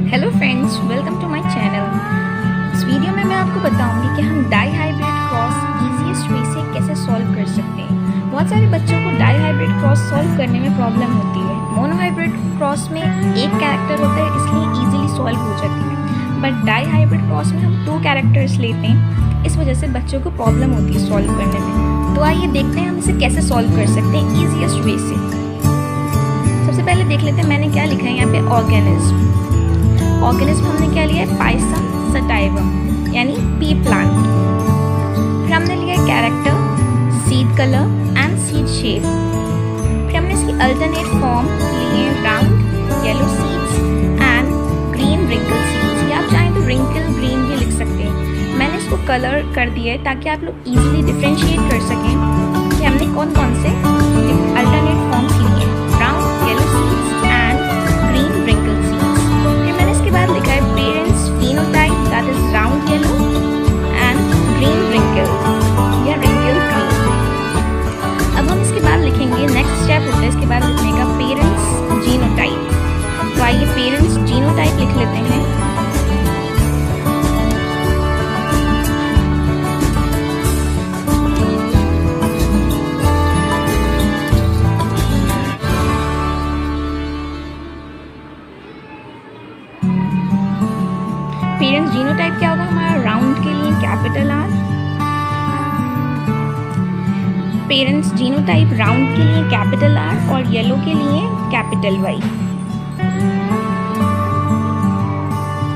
Hello friends, welcome to my channel. इस video में मैं आपको बताऊंगी कि हम dihybrid cross easiest way से कैसे सॉल्व कर सकते हैं। बहुत सारे बच्चों को डाई हाइब्रिड क्रॉस सॉल्व करने में प्रॉब्लम होती है। मोनो हाइब्रिड क्रॉस में एक कैरेक्टर होता है, इसलिए ईजिली सॉल्व हो जाती है, बट डाई हाइब्रिड क्रॉस में हम 2 कैरेक्टर्स लेते हैं, इस वजह से बच्चों को प्रॉब्लम होती है सॉल्व करने में। तो आइए देखते हैं हम इसे कैसे सॉल्व कर सकते हैं ईजीएस्ट वे से। सबसे पहले देख लेते हैं मैंने क्या लिखा है यहाँ पे। ऑर्गेनिज्म हमने क्या लिया है, पाइसम सटाइवम यानी पी प्लांट। फिर हमने लिया है character, seed colour and seed shape. फिर हमने इसकी अल्टरनेट फॉर्म लिए round yellow seeds and green wrinkle seeds, या आप चाहें तो रिंकल ग्रीन भी लिख सकते हैं। मैंने इसको कलर कर दिया है ताकि आप लोग इजीली डिफ्रेंशिएट कर सकें कि हमने कौन कौन से अल्टरनेट फॉर्म्स लिए, round yellow seeds and green wrinkle seeds. फिर मैंने इसके बाद लिखा है parents phenotype, that is round yellow and green wrinkle या रिंकल ग्रीन। अब हम इसके बाद लिखेंगे, नेक्स्ट स्टेप होता है इसके बाद लिखने का पेरेंट्स जीनोटाइप। तो आइए पेरेंट्स जीनोटाइप लिख लेते हैं। पेरेंट्स जीनोटाइप क्या होगा हमारा, राउंड के लिए capital R, parents genotype round के लिए कैपिटल आर और येलो के लिए capital Y.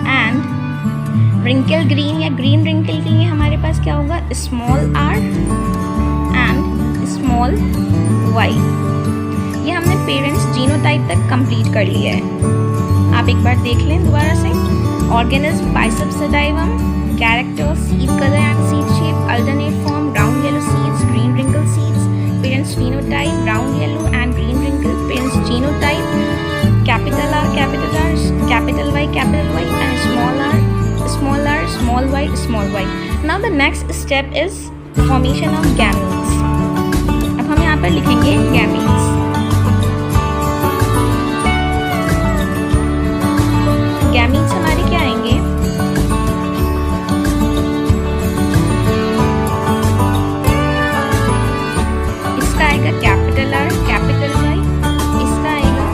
And wrinkle green या ग्रीन रिंकल के लिए हमारे पास क्या होगा, small R and small Y. ये हमने पेरेंट्स जीनोटाइप तक कंप्लीट कर लिया है। आप एक बार देख लें दोबारा से। Organism biceps sativum, character, seed color and seed shape, alternate form, round yellow seeds, green wrinkle seeds, parents phenotype, round yellow and green wrinkle, parents genotype, capital R, capital Y, and small r, small y, small y. Now the next step is formation of gametes. अब हम यहाँ पर लिखेंगे gametes. Gametes हमारे क्या आएंगे, इसका आएगा कैपिटल आर कैपिटल वाई, इसका आएगा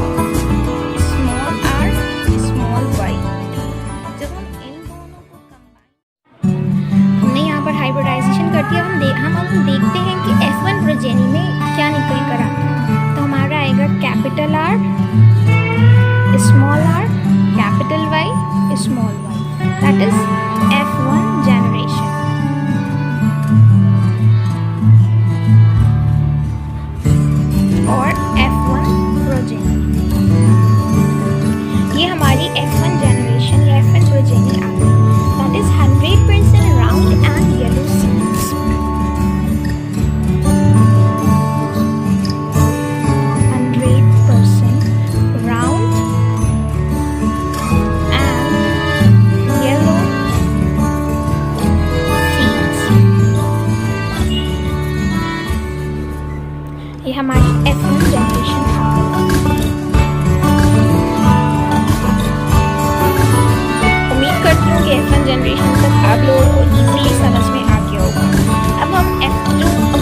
स्मॉल आर स्मॉल वाई। जब हम इन दोनों को कंबाइन, हमने यहाँ पर हाइब्रिडाइजेशन कर दिया। हम देखते हैं कि F1 प्रोजेनी में क्या निकल कर आता है। तो हमारा आएगा capital R small R capital Y small y, that is F1 generation. और F1 progeny, ये हमारी F1 generation या F1 progeny आ गई, that is 100% round and yellow seeds. 100% round ये हमारी F1 जनरेशन था। उम्मीद करती हूँ कि F1 जनरेशन तक आप लोगों को इजीली समझ में आ गया होगा। अब हम F1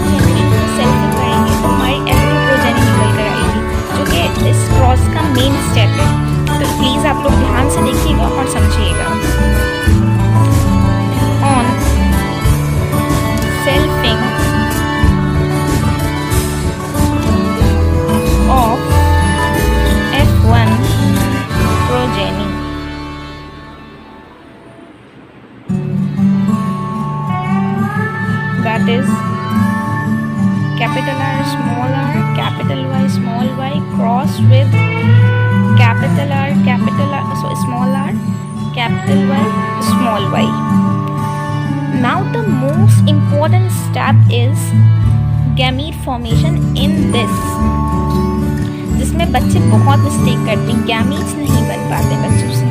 जनरेशन को सेल्फिंग करेंगे तो हमारी F2 प्रोजेनी निकल कर आएगी, जो कि इस क्रॉस का मेन स्टेप है। तो प्लीज़ आप लोग ध्यान से देखिएगा और समझिएगा। On selfing of F1 progeny, that is capital R small r capital Y small y crossed with capital R so small r capital Y small y. Now the most important step is gamete formation in this, जिसमें बच्चे बहुत mistake करते हैं, gametes नहीं बन पाते बच्चों से।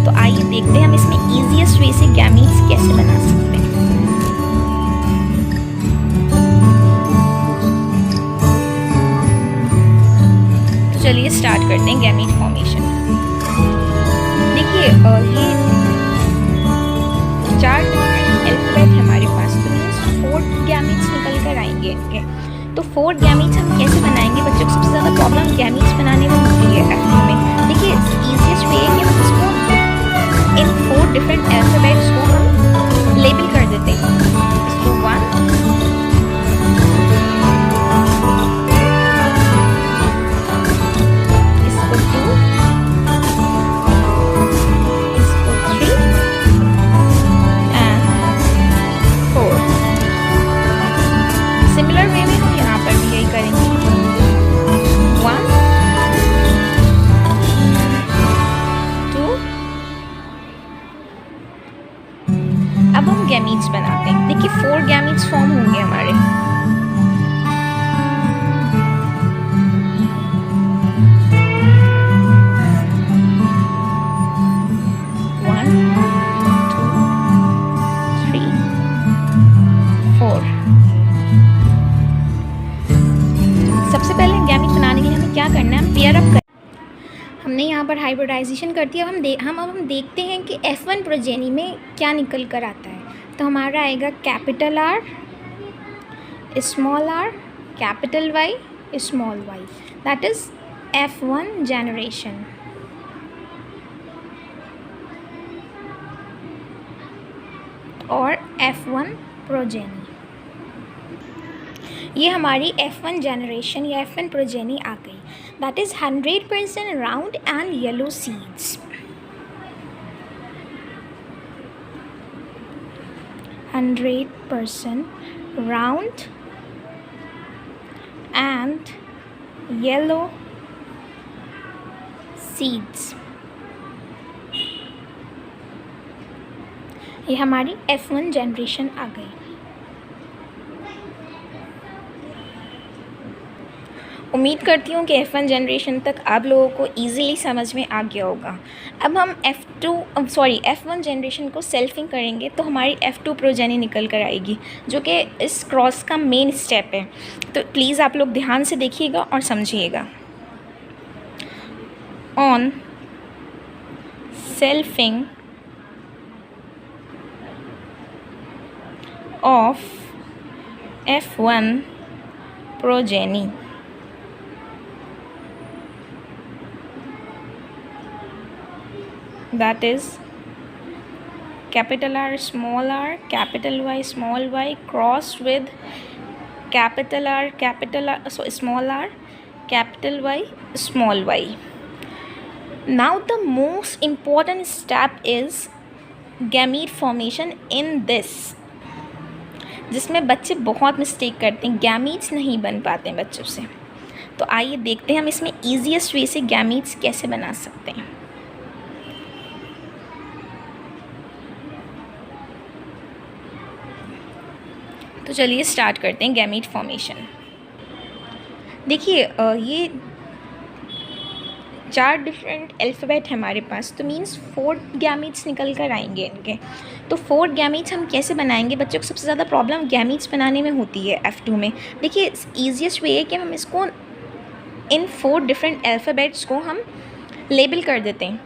तो आइए देखते हैं हम इसमें ईजीएस्ट वे से गैमीट्स कैसे बना सकते हैं। तो चलिए स्टार्ट करते हैं गैमीट फॉर्मेशन। ये 4 डिफरेंट अल्फ़ाबेट है हमारे पास, तो मीन्स 4 गैमीट्स निकल कर आएंगे इनके। तो 4 गैमीट्स हम कैसे बनाएंगे? बच्चों को सबसे ज़्यादा प्रॉब्लम गैमीट्स बनाने में होती है F2 में। देखिए ईजीएस्ट वे है कि हम इसको इन 4 डिफरेंट अल्फ़ाबेट्स को हम लेबल कर देते हैं। इसको 1, इसको 2, इसको 3 एंड 4। सिमिलर वे में हम यहाँ पर भी यही करेंगे। 1, 2। अब हम गैमीट्स बनाते हैं। देखिए 4 गैमीट्स फॉर्म होंगे हमारे। 1, 2, 3, 4। सबसे पहले गैमीट बनाने के लिए हमें क्या करना है? हम पेयर अप कर, हमने यहाँ पर हाइब्रिडाइजेशन कर दिया। अब हम देखते हैं कि F1 प्रोजेनी में क्या निकल कर आता है। तो हमारा आएगा capital R, small r, capital Y, small y। That is F1 generation. और F1 प्रोजेनी, ये हमारी F1 जनरेशन या F1 प्रोजेनी आ गई। That is 100% round and yellow seeds. 100% round and yellow seeds। ये हमारी F1 जनरेशन आ गई। उम्मीद करती हूँ कि F1 जनरेशन तक आप लोगों को ईज़िली समझ में आ गया होगा। अब हम F1 जनरेशन को सेल्फिंग करेंगे तो हमारी F2 प्रोजेनी निकल कर आएगी, जो कि इस क्रॉस का मेन स्टेप है। तो प्लीज़ आप लोग ध्यान से देखिएगा और समझिएगा। On selfing of F1 progeny, that is capital R, small r, capital Y, small y crossed with capital R, so small r, capital Y, small y. Now the most important step is gamete formation in this, जिसमें बच्चे बहुत mistake करते हैं, gametes नहीं बन पाते हैं बच्चों से। तो आइए देखते हैं हम इसमें ईजीएस्ट वे से गैमीट्स कैसे बना सकते हैं। तो चलिए स्टार्ट करते हैं गैमीट फॉर्मेशन। देखिए ये 4 डिफरेंट अल्फ़ाबेट है हमारे पास, तो मीन्स 4 गैमीट्स निकल कर आएंगे इनके। तो 4 गैमीट्स हम कैसे बनाएंगे? बच्चों को सबसे ज़्यादा प्रॉब्लम गैमीट्स बनाने में होती है F2 में। देखिए ईजीएस्ट वे है कि हम इसको इन 4 डिफरेंट अल्फ़ाबेट्स को हम लेबल कर देते हैं।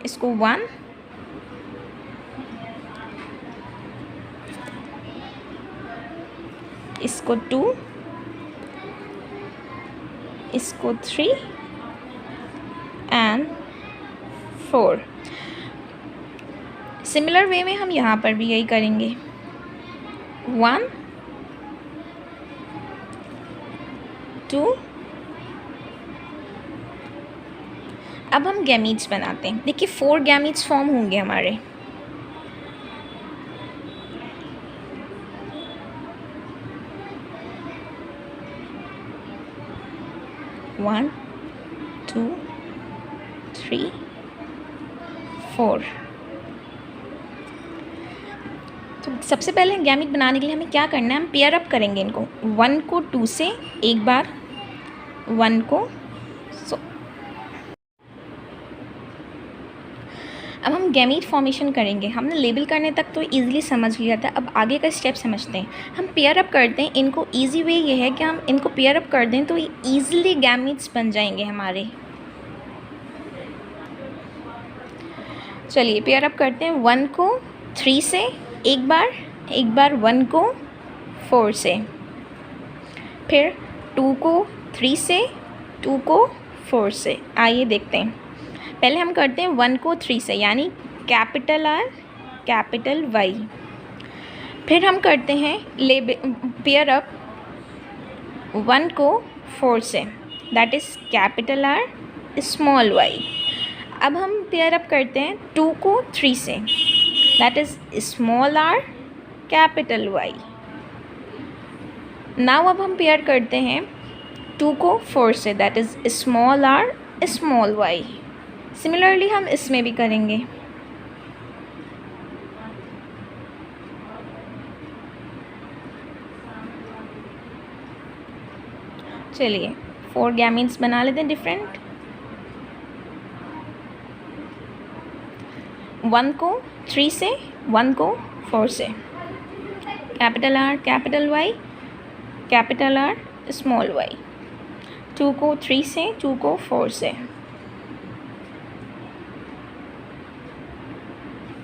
इसको 1, इसको 2, इसको 3 एंड 4। सिमिलर वे में हम यहाँ पर भी यही करेंगे। 1, 2। अब हम गैमीट्स बनाते हैं। देखिए 4 गैमीट्स फॉर्म होंगे हमारे। वन, 2, 3, 4। तो सबसे पहले गैमीट बनाने के लिए हमें क्या करना है? हम पेयर अप करेंगे इनको। 1 को 2 से एक बार, 1 को अब हम गैमीट फॉर्मेशन करेंगे। हमने लेबल करने तक तो इजीली समझ लिया था, अब आगे का स्टेप समझते हैं। हम पेयर अप करते हैं इनको। इजी वे ये है कि हम इनको पेयर अप कर दें तो ये ईजिली गैमीट्स बन जाएंगे हमारे। चलिए पेयर अप करते हैं 1 को 3 से एक बार 1 को 4 से, फिर 2 को 3 से, 2 को 4 से। आइए देखते हैं। पहले हम करते हैं 1 को 3 से, यानी कैपिटल R कैपिटल Y। फिर हम करते हैं पेयर अप 1 को 4 से, that is capital R small y। अब हम पेयर अप करते हैं 2 को 3 से, that is small r capital Y। Now अब हम पेयर करते हैं 2 को 4 से, that is small r small y। Similarly हम इसमें भी करेंगे। चलिए 4 गैमीन्स बना लेते हैं डिफरेंट। 1 को 3 से, 1 को 4 से, capital R capital Y capital R small y। 2 को 3 से, 2 को 4 से,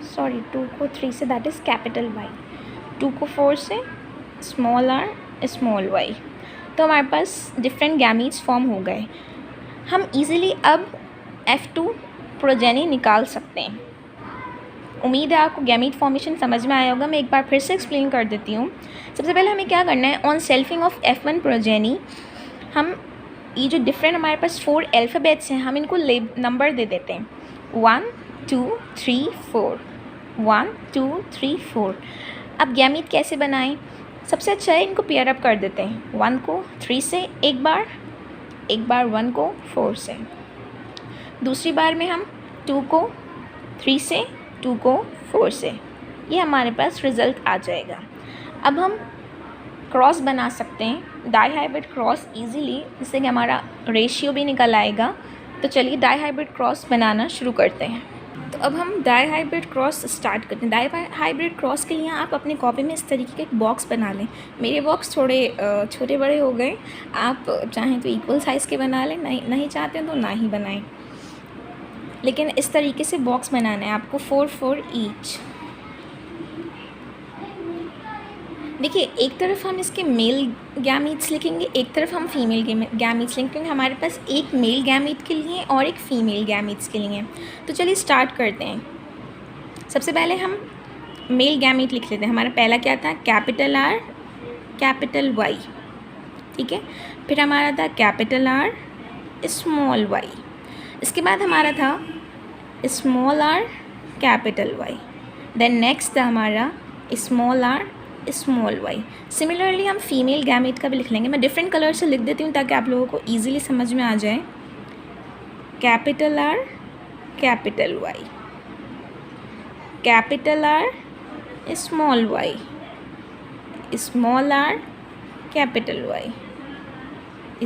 सॉरी 2 को 3 say that is capital Y, 2 को 4 से स्मॉल r स्मॉल y। तो हमारे पास डिफरेंट गैमीट्स फॉर्म हो गए। हम इजीली अब F2 प्रोजेनी निकाल सकते हैं। उम्मीद है आपको गैमीट फॉर्मेशन समझ में आया होगा। मैं एक बार फिर से एक्सप्लेन कर देती हूँ। सबसे पहले हमें क्या करना है, on selfing of F1 progeny हम ये जो डिफरेंट हमारे पास 4 अल्फ़ाबेट्स हैं, हम इनको नंबर दे देते हैं 1 2 3 4, 1 2 3 4। अब गैमीट कैसे बनाएं? सबसे अच्छा है इनको पेयर अप कर देते हैं। 1 को 3 से एक बार 1 को 4 से, दूसरी बार में हम 2 को 3 से, 2 को 4 से। ये हमारे पास रिज़ल्ट आ जाएगा। अब हम क्रॉस बना सकते हैं, डाई हाइब्रिड क्रॉस इजीली, जिससे कि हमारा रेशियो भी निकल आएगा। तो चलिए डाई हाइब्रिड क्रॉस बनाना शुरू करते हैं। तो अब हम डाई हाइब्रिड क्रॉस स्टार्ट करते हैं। डाई हाइब्रिड क्रॉस के लिए आप अपने कॉपी में इस तरीके के एक बॉक्स बना लें। मेरे बॉक्स थोड़े छोटे बड़े हो गए, आप चाहें तो इक्वल साइज़ के बना लें, नहीं चाहते हैं तो ना ही बनाएं। लेकिन इस तरीके से बॉक्स बनाना है आपको 4 ईच। देखिए एक तरफ हम इसके मेल गैमीट्स लिखेंगे, एक तरफ हम फीमेल गैमीट्स लिखेंगे, क्योंकि हमारे पास एक मेल गैमीट के लिए और एक फ़ीमेल गैमीट्स के लिए। तो चलिए स्टार्ट करते हैं। सबसे पहले हम मेल गैमीट लिख लेते हैं। हमारा पहला क्या था, कैपिटल R कैपिटल Y, ठीक है। फिर हमारा था कैपिटल R स्मॉल y। इसके बाद हमारा था small r capital Y। Then next था हमारा small r small y। Similarly हम फीमेल गैमीट का भी लिख लेंगे। मैं डिफरेंट कलर से लिख देती हूँ ताकि आप लोगों को ईजिली समझ में आ जाए। Capital R capital Y, capital R small y, small r capital Y,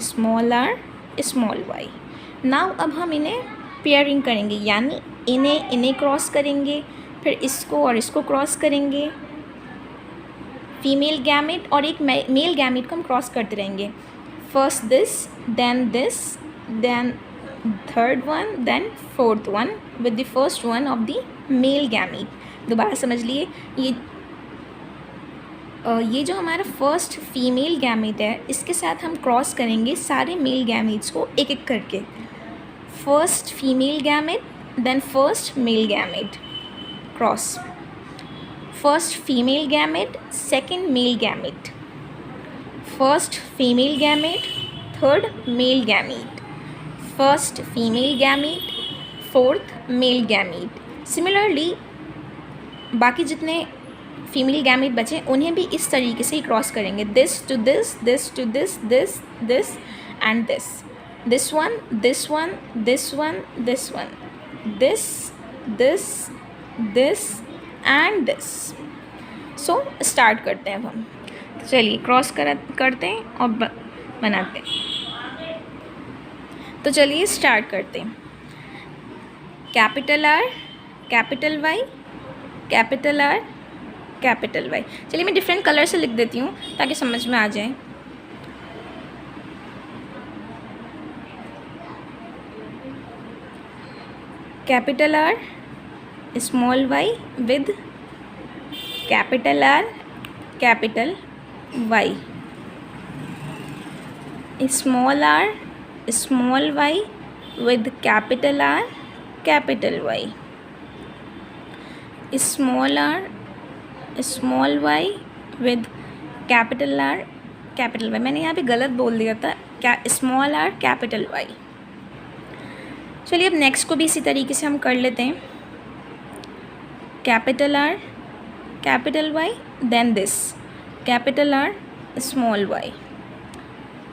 small r small y। Now अब हम इन्हें पेयरिंग करेंगे, यानी इन्हें क्रॉस करेंगे, फिर इसको और इसको क्रॉस करेंगे। फीमेल गैमेट और एक मेल गैमेट को हम क्रॉस करते रहेंगे। First this, then third one, then fourth one with the first one of the male gamete. दोबारा समझ लिए, ये जो हमारा फर्स्ट फीमेल गैमेट है, इसके साथ हम क्रॉस करेंगे सारे मेल गैमेट्स को एक एक करके। First female gamete, then first male gamete, cross. First female gamete, second male gamete, first female gamete, third male gamete, first female gamete, fourth male gamete. Similarly बाकी जितने फीमेल गैमेट बचे उन्हें भी इस तरीके से ही क्रॉस करेंगे। This to this, this to this, this this and this, this one, this one, this one, this one, this this this and this. So start करते हैं अब हम। तो चलिए क्रॉस करते हैं और बनाते हैं। तो चलिए स्टार्ट करते हैं। Capital R capital Y, capital R capital Y। चलिए मैं डिफरेंट कलर से लिख देती हूँ ताकि समझ में आ जाए। Capital R small Y with capital R capital Y, small R small Y with capital R capital Y, small R small Y with capital R capital Y. मैंने यहाँ पे गलत बोल दिया था, स्मॉल आर कैपिटल वाई। चलिए अब next को भी इसी तरीके से हम कर लेते हैं। Capital R capital Y, then this capital R small Y,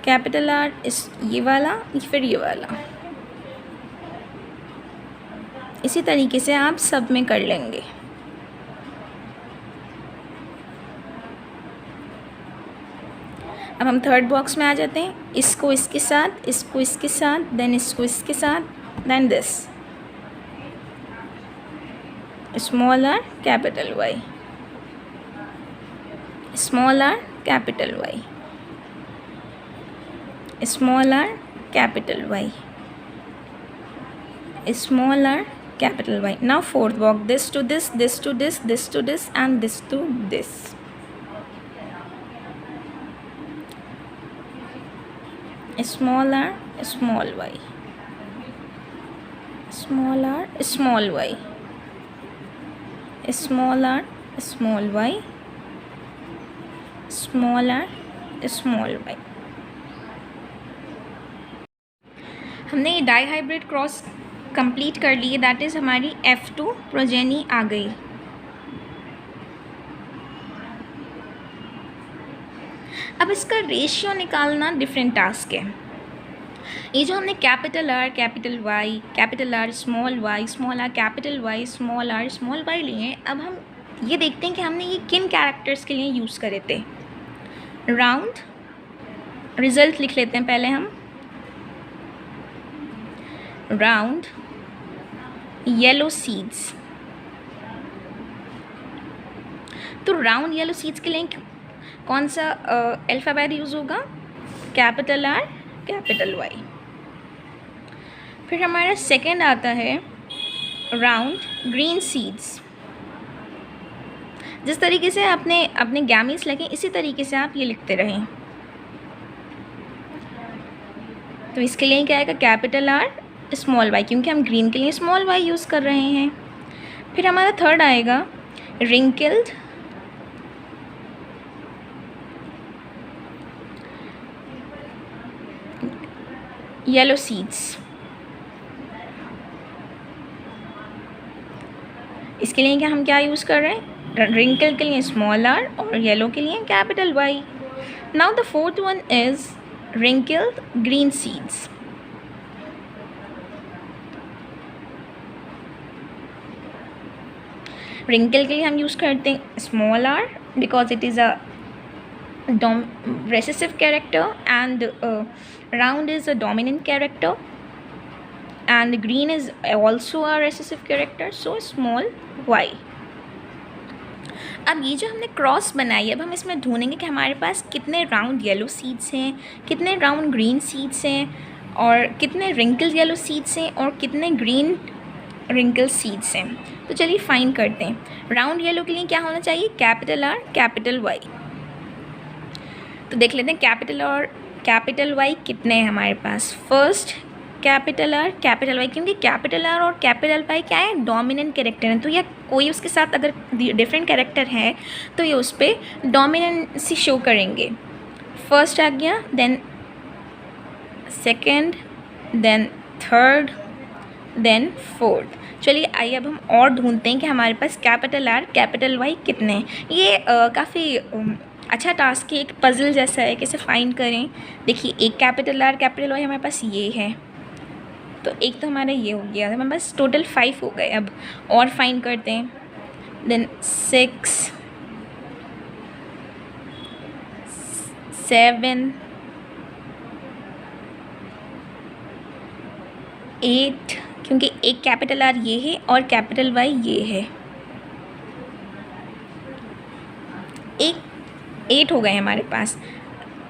capital R इस ये वाला, फिर ये वाला। इसी तरीके से आप सब में कर लेंगे। अब हम थर्ड बॉक्स में आ जाते हैं। इसको इसके साथ, इसको इसके साथ, देन इसको इसके साथ, then this small R capital Y, small R capital Y, small R capital Y, small R capital Y. Now fourth box, this to this, this to this, this to this and this to this. Small R small Y, small R small Y, small R small Y, small R small Y. हमने ये die hybrid cross complete कर ली है, that is हमारी F2 progeny आ गई। अब इसका ratio निकालना different task है। ये जो हमने capital R capital Y, capital R small R capital Y, small R small Y लिए, अब हम ये देखते हैं कि हमने ये किन कैरेक्टर्स के लिए यूज़ करे थे। राउंड रिजल्ट लिख लेते हैं पहले हम। राउंड येलो सीड्स, तो राउंड येलो सीड्स के लिए कौन सा अल्फ़ाबेट यूज़ होगा? Capital R capital Y. फिर हमारा सेकंड आता है राउंड ग्रीन सीड्स। जिस तरीके से आपने अपने गैमीज लगे, इसी तरीके से आप ये लिखते रहें। तो इसके लिए क्या आएगा? कैपिटल आर स्मॉल वाई, क्योंकि हम ग्रीन के लिए स्मॉल वाई यूज़ कर रहे हैं। फिर हमारा थर्ड आएगा रिंकल्ड येलो सीड्स। इसके लिए क्या हम क्या यूज़ कर रहे हैं? रिंकल के लिए स्मॉल आर और येलो के लिए capital Y. Now the fourth one is wrinkled green seeds. Wrinkle के लिए हम यूज़ करते हैं small R because it is a recessive character and round is a dominant character and green is also a recessive character, so small y। अब ये जो हमने cross बनाई, अब हम इसमें ढूंढेंगे कि हमारे पास कितने राउंड येलो सीड्स हैं, कितने राउंड ग्रीन सीड्स हैं और कितने रिंकल येलो सीड्स हैं और कितने ग्रीन रिंकल सीड्स हैं। तो चलिए फाइन करते हैं। राउंड येलो के लिए क्या होना चाहिए? Capital R capital Y. तो देख लेते हैं कैपिटल और कैपिटल वाई कितने हैं हमारे पास। First capital R capital Y, क्योंकि कैपिटल आर और कैपिटल वाई क्या है? डोमिनेंट कैरेक्टर है। तो या कोई उसके साथ अगर डिफरेंट कैरेक्टर है तो ये उस पर डोमिनेंसी शो करेंगे। फर्स्ट आ गया, then second, then third, then fourth. चलिए आइए अब हम और ढूंढते हैं कि हमारे पास कैपिटल आर कैपिटल वाई कितने हैं। ये काफ़ी अच्छा टास्क है, एक पज़ल जैसा है, कैसे फाइंड करें। देखिए एक कैपिटल आर कैपिटल वाई हमारे पास ये है, तो एक तो हमारा ये हो गया, हमारे पास टोटल 5 हो गए। अब और फाइंड करते हैं। देन 6, 7, 8, क्योंकि एक कैपिटल आर ये है और कैपिटल वाई ये है। 8 हो गए हमारे पास।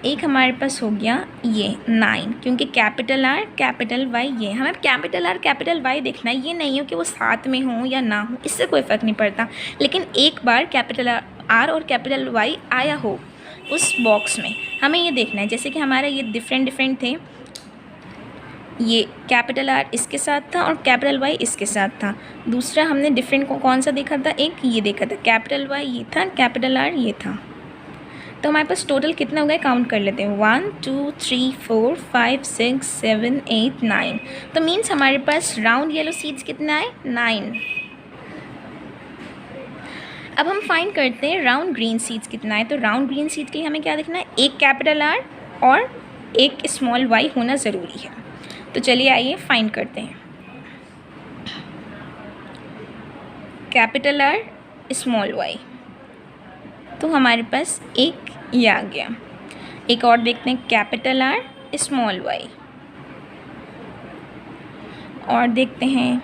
एक हमारे पास हो गया ये 9, क्योंकि कैपिटल आर कैपिटल वाई ये हमें कैपिटल आर कैपिटल वाई देखना है। ये नहीं हो कि वो साथ में हो या ना हो, इससे कोई फ़र्क नहीं पड़ता, लेकिन एक बार कैपिटल आर और कैपिटल वाई आया हो उस बॉक्स में, हमें ये देखना है। जैसे कि हमारे ये डिफरेंट थे, ये कैपिटल आर इसके साथ था और कैपिटल वाई इसके साथ था। दूसरा हमने डिफरेंट कौन सा देखा था, एक ये देखा था, कैपिटल वाई ये था, कैपिटल आर ये था। तो हमारे पास टोटल कितना हो गया, काउंट कर लेते हैं, 1 2 3 4 5 6 7 8 9। तो मीन्स हमारे पास राउंड येलो सीड्स कितने आए, 9। अब हम फाइंड करते हैं राउंड ग्रीन सीड्स कितना है। तो राउंड ग्रीन सीड के लिए हमें क्या देखना है, एक कैपिटल आर और एक स्मॉल वाई होना ज़रूरी है। तो चलिए आइए फाइंड करते हैं। कैपिटल आर स्मॉल वाई, तो हमारे पास एक ये आ गया। एक और देखते हैं, कैपिटल आर स्मॉल वाई, और देखते हैं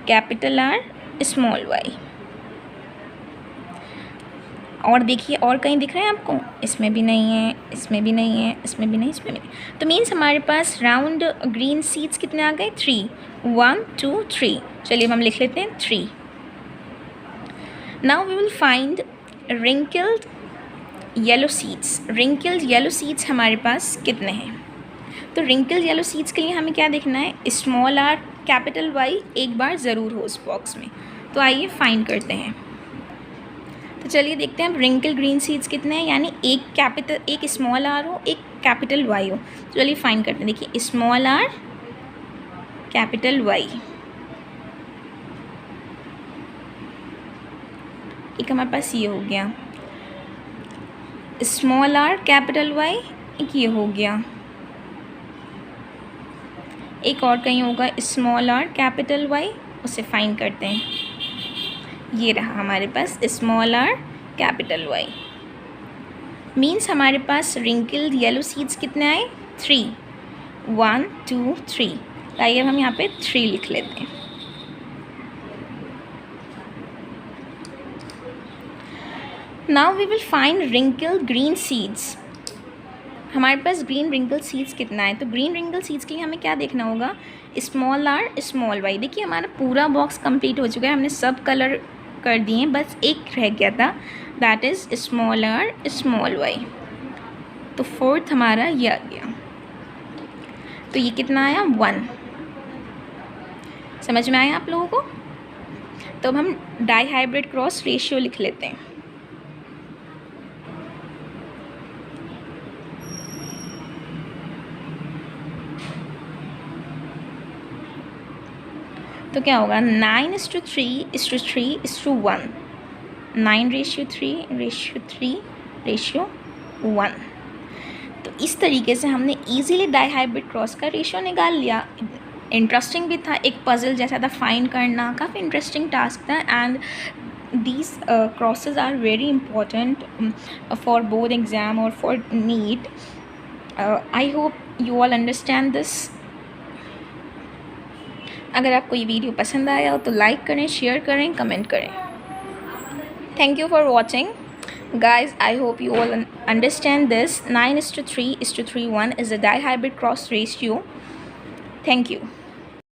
कैपिटल आर स्मॉल वाई। और देखिए और कहीं दिख रहा है आपको, इसमें भी नहीं है, इसमें भी नहीं है, इसमें भी नहीं, इसमें भी नहीं। तो मीन्स हमारे पास राउंड ग्रीन सीड्स कितने आ गए, 3, 1 2 3। चलिए हम लिख लेते हैं 3। Now we will find wrinkled yellow seeds. Wrinkled yellow seeds हमारे पास कितने हैं। तो रिंकल्ड येलो सीड्स के लिए हमें क्या देखना है, स्मॉल आर कैपिटल वाई एक बार ज़रूर हो उस बॉक्स में। तो आइए फाइंड करते हैं। तो चलिए देखते हैं अब रिंकल ग्रीन सीड्स कितने हैं, यानी एक स्मॉल आर हो, एक कैपिटल वाई हो। तो चलिए फाइंड करते हैं। देखिए स्मॉल आर कैपिटल वाई, एक हमारे पास ये हो गया, स्मॉल आर कैपिटल वाई एक ये हो गया, एक और कहीं होगा स्मॉल आर कैपिटल वाई, उसे फाइंड करते हैं। ये रहा हमारे पास small R capital Y. Means हमारे पास रिंकल्ड येलो सीड्स कितने आए, 3, 1 2 3। आइए हम यहाँ पे 3 लिख लेते हैं। Now we will find wrinkled green seeds. हमारे पास ग्रीन रिंकल सीड्स कितना है। तो ग्रीन रिंकल सीड्स के लिए हमें क्या देखना होगा, स्मॉल आर स्मॉल वाई। देखिए हमारा पूरा बॉक्स कंप्लीट हो चुका है, हमने सब कलर कर दिए हैं, बस एक रह गया था, that is small R small Y. तो 4th हमारा ये आ गया। तो ये कितना आया, 1। समझ में आया आप लोगों को। तो अब हम डाई हाइब्रिड क्रॉस रेशियो लिख लेते हैं। तो क्या होगा, 9:3:3:1, 9:3:3:1। तो इस तरीके से हमने इजीली डाई हाइब्रिड क्रॉस का रेशियो निकाल लिया। इंटरेस्टिंग भी था, एक पजल जैसा था फाइंड करना, काफ़ी इंटरेस्टिंग टास्क था। And these crosses are very important for board exam or for NEET. I hope you all understand this. अगर आपको ये वीडियो पसंद आया हो तो लाइक करें, शेयर करें, कमेंट करें। Thank you for watching guys. I hope you all understand this. 9:3:3:1 is a dihybrid cross ratio. Thank you.